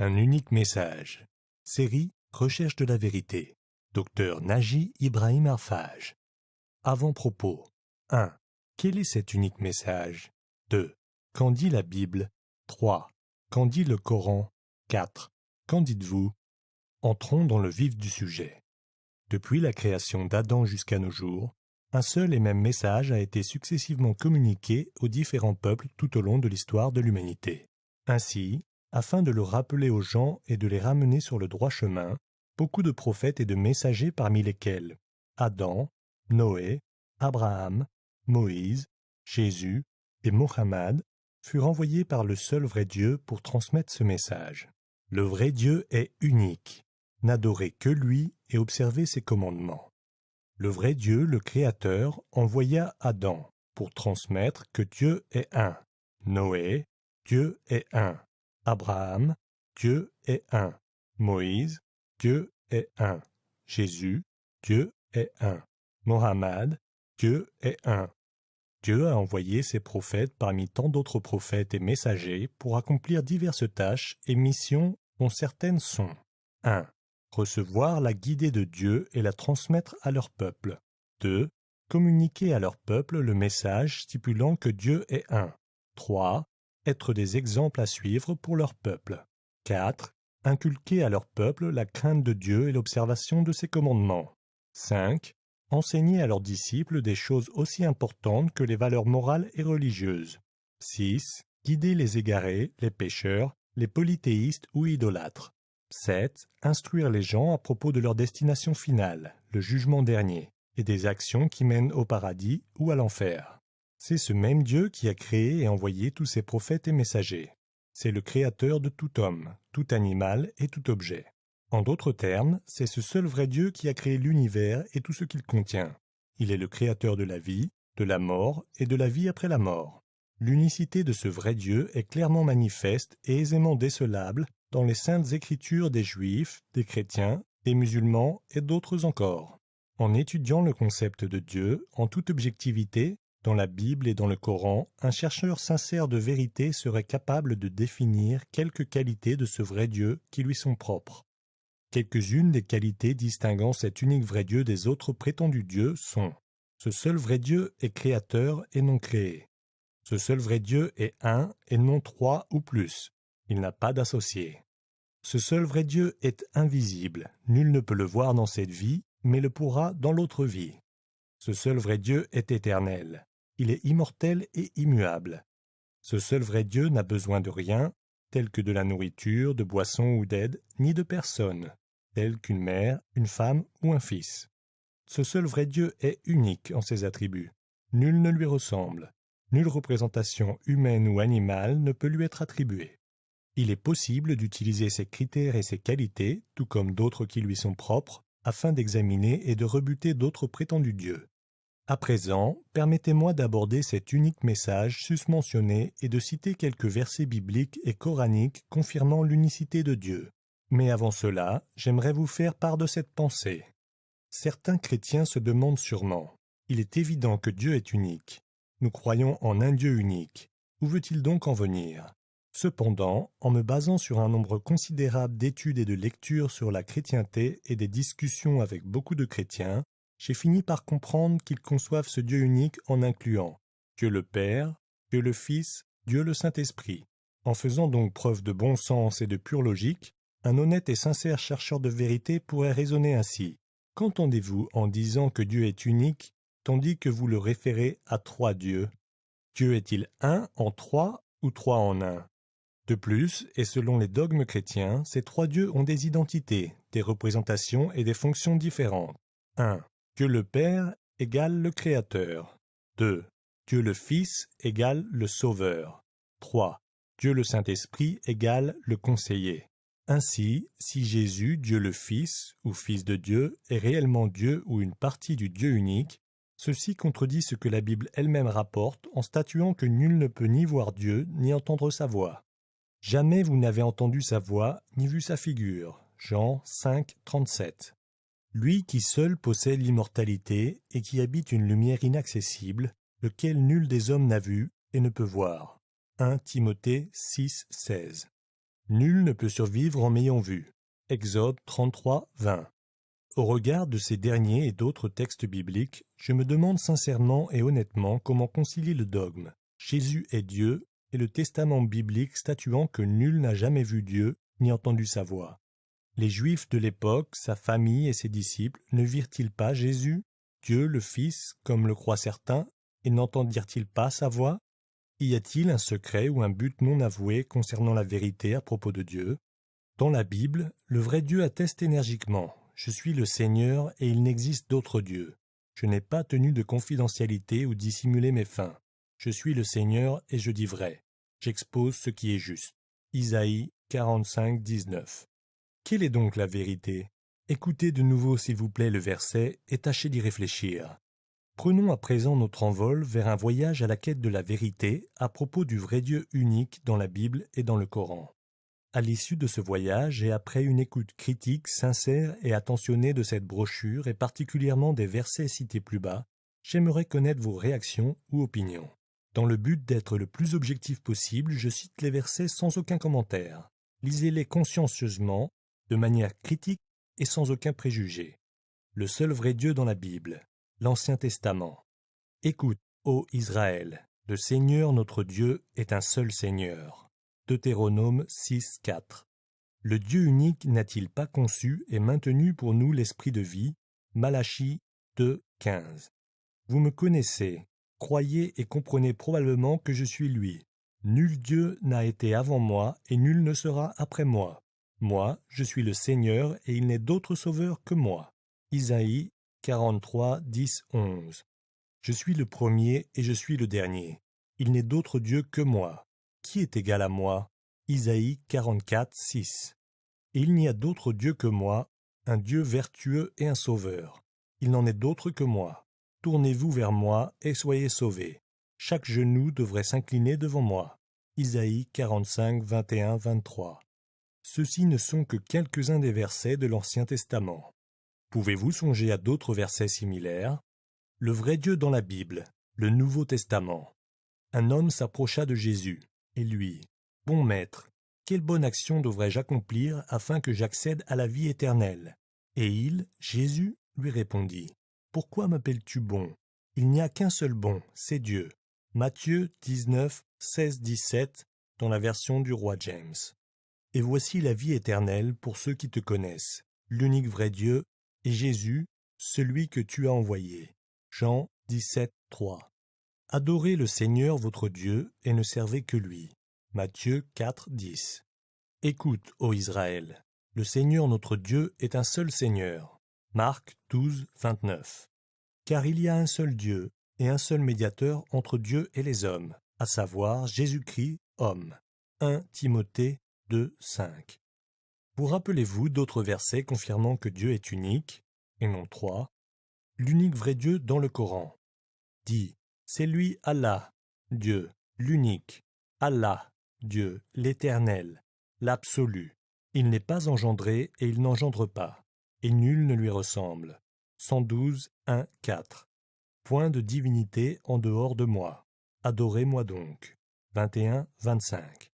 Un unique message. Série Recherche de la vérité. Dr Naji Ibrahim Arfaj. Avant-propos. 1. Quel est cet unique message? 2. Qu'en dit la Bible? 3. Qu'en dit le Coran? 4. Qu'en dites-vous? Entrons dans le vif du sujet. Depuis la création d'Adam jusqu'à nos jours, un seul et même message a été successivement communiqué aux différents peuples tout au long de l'histoire de l'humanité. Ainsi, afin de le rappeler aux gens et de les ramener sur le droit chemin, beaucoup de prophètes et de messagers parmi lesquels Adam, Noé, Abraham, Moïse, Jésus et Mohammed furent envoyés par le seul vrai Dieu pour transmettre ce message. Le vrai Dieu est unique. N'adorez que lui et observez ses commandements. Le vrai Dieu, le Créateur, envoya Adam pour transmettre que Dieu est un. Noé, Dieu est un. Abraham, Dieu est un. Moïse, Dieu est un. Jésus, Dieu est un. Mohammed, Dieu est un. Dieu a envoyé ses prophètes parmi tant d'autres prophètes et messagers pour accomplir diverses tâches et missions dont certaines sont 1. Recevoir la guidée de Dieu et la transmettre à leur peuple. 2. Communiquer à leur peuple le message stipulant que Dieu est un. 3. Être des exemples à suivre pour leur peuple. 4. Inculquer à leur peuple la crainte de Dieu et l'observation de ses commandements. 5. Enseigner à leurs disciples des choses aussi importantes que les valeurs morales et religieuses. 6. Guider les égarés, les pécheurs, les polythéistes ou idolâtres. 7. Instruire les gens à propos de leur destination finale, le jugement dernier, et des actions qui mènent au paradis ou à l'enfer. C'est ce même Dieu qui a créé et envoyé tous ces prophètes et messagers. C'est le créateur de tout homme, tout animal et tout objet. En d'autres termes, c'est ce seul vrai Dieu qui a créé l'univers et tout ce qu'il contient. Il est le créateur de la vie, de la mort et de la vie après la mort. L'unicité de ce vrai Dieu est clairement manifeste et aisément décelable dans les saintes écritures des Juifs, des chrétiens, des musulmans et d'autres encore. En étudiant le concept de Dieu en toute objectivité, dans la Bible et dans le Coran, un chercheur sincère de vérité serait capable de définir quelques qualités de ce vrai Dieu qui lui sont propres. Quelques-unes des qualités distinguant cet unique vrai Dieu des autres prétendus dieux sont: ce seul vrai Dieu est créateur et non créé. Ce seul vrai Dieu est un et non trois ou plus. Il n'a pas d'associé. Ce seul vrai Dieu est invisible. Nul ne peut le voir dans cette vie, mais le pourra dans l'autre vie. Ce seul vrai Dieu est éternel. Il est immortel et immuable. Ce seul vrai Dieu n'a besoin de rien, tel que de la nourriture, de boissons ou d'aide, ni de personne, tel qu'une mère, une femme ou un fils. Ce seul vrai Dieu est unique en ses attributs. Nul ne lui ressemble. Nulle représentation humaine ou animale ne peut lui être attribuée. Il est possible d'utiliser ces critères et ces qualités, tout comme d'autres qui lui sont propres, afin d'examiner et de rebuter d'autres prétendus dieux. À présent, permettez-moi d'aborder cet unique message susmentionné et de citer quelques versets bibliques et coraniques confirmant l'unicité de Dieu. Mais avant cela, j'aimerais vous faire part de cette pensée. Certains chrétiens se demandent sûrement: il est évident que Dieu est unique. Nous croyons en un Dieu unique. Où veut-il donc en venir? Cependant, en me basant sur un nombre considérable d'études et de lectures sur la chrétienté et des discussions avec beaucoup de chrétiens, j'ai fini par comprendre qu'ils conçoivent ce Dieu unique en incluant Dieu le Père, Dieu le Fils, Dieu le Saint-Esprit. En faisant donc preuve de bon sens et de pure logique, un honnête et sincère chercheur de vérité pourrait raisonner ainsi. Qu'entendez-vous en disant que Dieu est unique, tandis que vous le référez à trois dieux? Dieu est-il un en trois ou trois en un? De plus, et selon les dogmes chrétiens, ces trois dieux ont des identités, des représentations et des fonctions différentes. 1. Dieu le Père égale le Créateur. 2. Dieu le Fils égale le Sauveur. 3. Dieu le Saint-Esprit égale le Conseiller. Ainsi, si Jésus, Dieu le Fils, ou Fils de Dieu, est réellement Dieu ou une partie du Dieu unique, ceci contredit ce que la Bible elle-même rapporte en statuant que nul ne peut ni voir Dieu, ni entendre sa voix. Jamais vous n'avez entendu sa voix, ni vu sa figure. Jean 5, 37. Lui qui seul possède l'immortalité et qui habite une lumière inaccessible, lequel nul des hommes n'a vu et ne peut voir. 1 Timothée 6, 16. Nul ne peut survivre en m'ayant vu. Exode 33, 20. Au regard de ces derniers et d'autres textes bibliques, je me demande sincèrement et honnêtement comment concilier le dogme « Jésus est Dieu » et le testament biblique statuant que nul n'a jamais vu Dieu ni entendu sa voix. Les Juifs de l'époque, sa famille et ses disciples ne virent-ils pas Jésus, Dieu le Fils, comme le croient certains, et n'entendirent-ils pas sa voix? Y a-t-il un secret ou un but non avoué concernant la vérité à propos de Dieu? Dans la Bible, le vrai Dieu atteste énergiquement « Je suis le Seigneur et il n'existe d'autre Dieu. Je n'ai pas tenu de confidentialité ou dissimulé mes fins. Je suis le Seigneur et je dis vrai. J'expose ce qui est juste. » Isaïe 45, 19. Quelle est donc la vérité? Écoutez de nouveau s'il vous plaît le verset et tâchez d'y réfléchir. Prenons à présent notre envol vers un voyage à la quête de la vérité à propos du vrai Dieu unique dans la Bible et dans le Coran. À l'issue de ce voyage et après une écoute critique, sincère et attentionnée de cette brochure et particulièrement des versets cités plus bas, j'aimerais connaître vos réactions ou opinions. Dans le but d'être le plus objectif possible, je cite les versets sans aucun commentaire. Lisez-les consciencieusement, de manière critique et sans aucun préjugé. Le seul vrai Dieu dans la Bible, l'Ancien Testament. Écoute, ô Israël, le Seigneur notre Dieu est un seul Seigneur. Deutéronome 6, 4. Le Dieu unique n'a-t-il pas conçu et maintenu pour nous l'esprit de vie? Malachie 2, 15. Vous me connaissez, croyez et comprenez probablement que je suis lui. Nul Dieu n'a été avant moi et nul ne sera après moi. Moi, je suis le Seigneur et il n'est d'autre sauveur que moi. Isaïe 43, 10, 11. Je suis le premier et je suis le dernier. Il n'est d'autre Dieu que moi. Qui est égal à moi? Isaïe 44, 6. Et il n'y a d'autre Dieu que moi, un Dieu vertueux et un sauveur. Il n'en est d'autre que moi. Tournez-vous vers moi et soyez sauvés. Chaque genou devrait s'incliner devant moi. Isaïe 45, 21, 23. Ceux-ci ne sont que quelques-uns des versets de l'Ancien Testament. Pouvez-vous songer à d'autres versets similaires? Le vrai Dieu dans la Bible, le Nouveau Testament. Un homme s'approcha de Jésus et lui, « Bon maître, quelle bonne action devrais-je accomplir afin que j'accède à la vie éternelle ?» Et il, Jésus, lui répondit, « Pourquoi m'appelles-tu bon? Il n'y a qu'un seul bon, c'est Dieu. » Matthieu 19, 16, 17, dans la version du roi James. « Et voici la vie éternelle pour ceux qui te connaissent, l'unique vrai Dieu, et Jésus, celui que tu as envoyé. » Jean 17, 3. Adorez le Seigneur votre Dieu et ne servez que lui. Matthieu 4, 10. Écoute, ô Israël, le Seigneur notre Dieu est un seul Seigneur. Marc 12, 29. Car il y a un seul Dieu et un seul médiateur entre Dieu et les hommes, à savoir Jésus-Christ, homme. 1 Timothée 2, 5. Vous rappelez-vous d'autres versets confirmant que Dieu est unique, et non trois? L'unique vrai Dieu dans le Coran dit « C'est lui Allah, Dieu, l'unique, Allah, Dieu, l'éternel, l'absolu. Il n'est pas engendré et il n'engendre pas, et nul ne lui ressemble. » 112, 1, 4. Point de divinité en dehors de moi. Adorez-moi donc. 21, 25.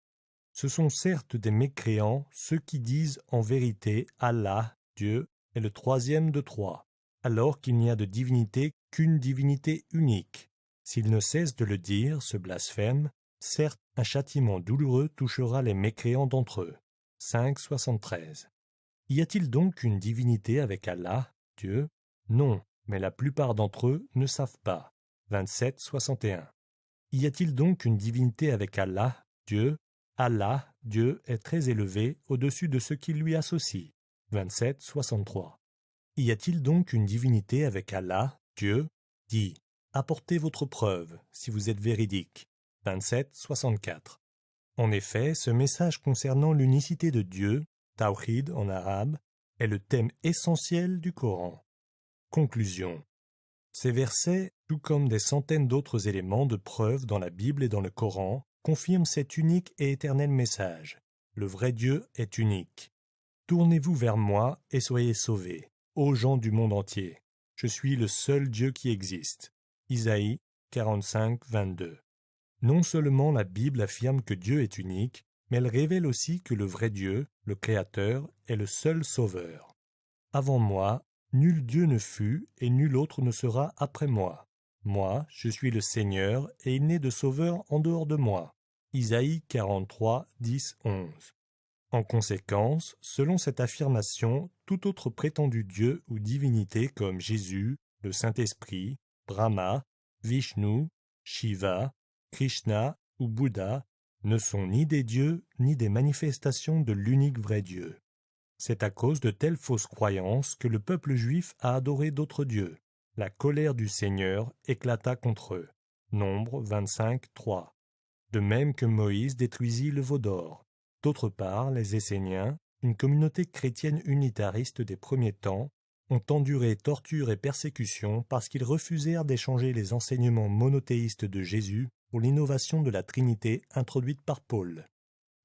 Ce sont certes des mécréants ceux qui disent en vérité Allah, Dieu, est le troisième de trois, alors qu'il n'y a de divinité qu'une divinité unique. S'ils ne cessent de le dire, ce blasphème, certes un châtiment douloureux touchera les mécréants d'entre eux. 5, 73. Y a-t-il donc une divinité avec Allah, Dieu? Non, mais la plupart d'entre eux ne savent pas. 27, 61. Y a-t-il donc une divinité avec Allah, Dieu? Allah, Dieu, est très élevé au-dessus de ce qui lui associe. 27, 63. Y a-t-il donc une divinité avec Allah, Dieu? Dit, apportez votre preuve, si vous êtes véridique. 27, 64. En effet, ce message concernant l'unicité de Dieu, Tawhid en arabe, est le thème essentiel du Coran. Conclusion. Ces versets, tout comme des centaines d'autres éléments de preuve dans la Bible et dans le Coran, confirment cet unique et éternel message. Le vrai Dieu est unique. Tournez-vous vers moi et soyez sauvés, ô gens du monde entier. Je suis le seul Dieu qui existe. Isaïe 45, 22. Non seulement la Bible affirme que Dieu est unique, mais elle révèle aussi que le vrai Dieu, le Créateur, est le seul Sauveur. Avant moi, nul Dieu ne fut, et nul autre ne sera après moi. Moi, je suis le Seigneur, et il n'est de Sauveur en dehors de moi. Isaïe 43, 10, 11. En conséquence, selon cette affirmation, tout autre prétendu Dieu ou divinité comme Jésus, le Saint-Esprit, Brahma, Vishnu, Shiva, Krishna ou Bouddha ne sont ni des dieux ni des manifestations de l'unique vrai Dieu. C'est à cause de telles fausses croyances que le peuple juif a adoré d'autres dieux. La colère du Seigneur éclata contre eux. Nombre 25, 3. De même que Moïse détruisit le veau d'or. D'autre part, les Esséniens, une communauté chrétienne unitariste des premiers temps, ont enduré tortures et persécutions parce qu'ils refusèrent d'échanger les enseignements monothéistes de Jésus pour l'innovation de la Trinité introduite par Paul.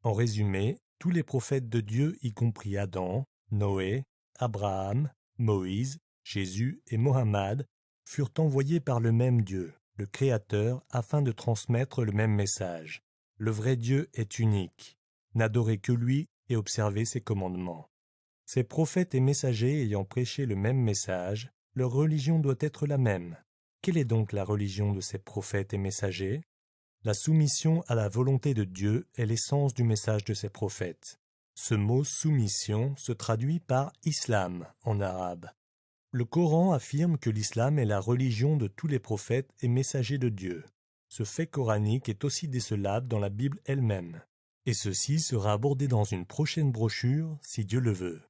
En résumé, tous les prophètes de Dieu, y compris Adam, Noé, Abraham, Moïse, Jésus et Mohammed, furent envoyés par le même Dieu, le Créateur, afin de transmettre le même message. Le vrai Dieu est unique. N'adorez que lui et observez ses commandements. Ces prophètes et messagers ayant prêché le même message, leur religion doit être la même. Quelle est donc la religion de ces prophètes et messagers? La soumission à la volonté de Dieu est l'essence du message de ces prophètes. Ce mot « soumission » se traduit par « islam » en arabe. Le Coran affirme que l'islam est la religion de tous les prophètes et messagers de Dieu. Ce fait coranique est aussi décelable dans la Bible elle-même. Et ceci sera abordé dans une prochaine brochure, si Dieu le veut.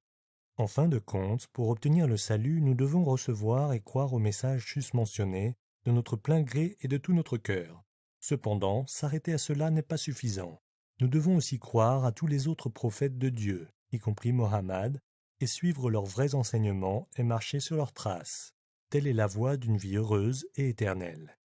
En fin de compte, pour obtenir le salut, nous devons recevoir et croire au message susmentionné de notre plein gré et de tout notre cœur. Cependant, s'arrêter à cela n'est pas suffisant. Nous devons aussi croire à tous les autres prophètes de Dieu, y compris Mohammed, et suivre leurs vrais enseignements et marcher sur leurs traces. Telle est la voie d'une vie heureuse et éternelle.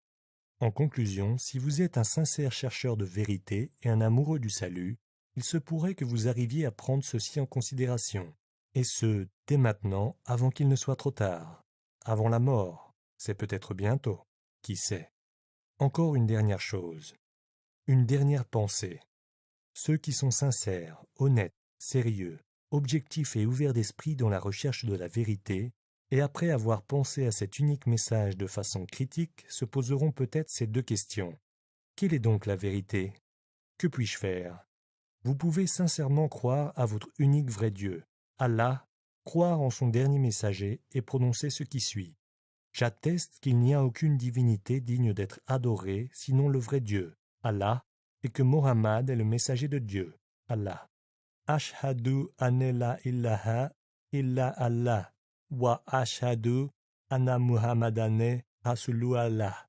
En conclusion, si vous êtes un sincère chercheur de vérité et un amoureux du salut, il se pourrait que vous arriviez à prendre ceci en considération, et ce, dès maintenant, avant qu'il ne soit trop tard. Avant la mort, c'est peut-être bientôt, qui sait. Encore une dernière chose, une dernière pensée. Ceux qui sont sincères, honnêtes, sérieux, objectifs et ouverts d'esprit dans la recherche de la vérité, et après avoir pensé à cet unique message de façon critique, se poseront peut-être ces deux questions. Quelle est donc la vérité? Que puis-je faire? Vous pouvez sincèrement croire à votre unique vrai Dieu, Allah, croire en son dernier messager et prononcer ce qui suit. J'atteste qu'il n'y a aucune divinité digne d'être adorée sinon le vrai Dieu, Allah, et que Mohammed est le messager de Dieu, Allah. Ashhadu anna la ilaha illa Allah wa ashhadu anna Muhammadane Rasulullah.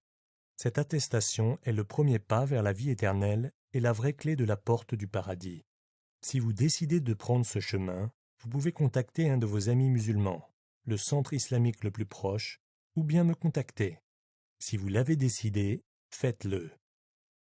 Cette attestation est le premier pas vers la vie éternelle et la vraie clé de la porte du paradis. Si vous décidez de prendre ce chemin, vous pouvez contacter un de vos amis musulmans, le centre islamique le plus proche, ou bien me contacter. Si vous l'avez décidé, faites-le.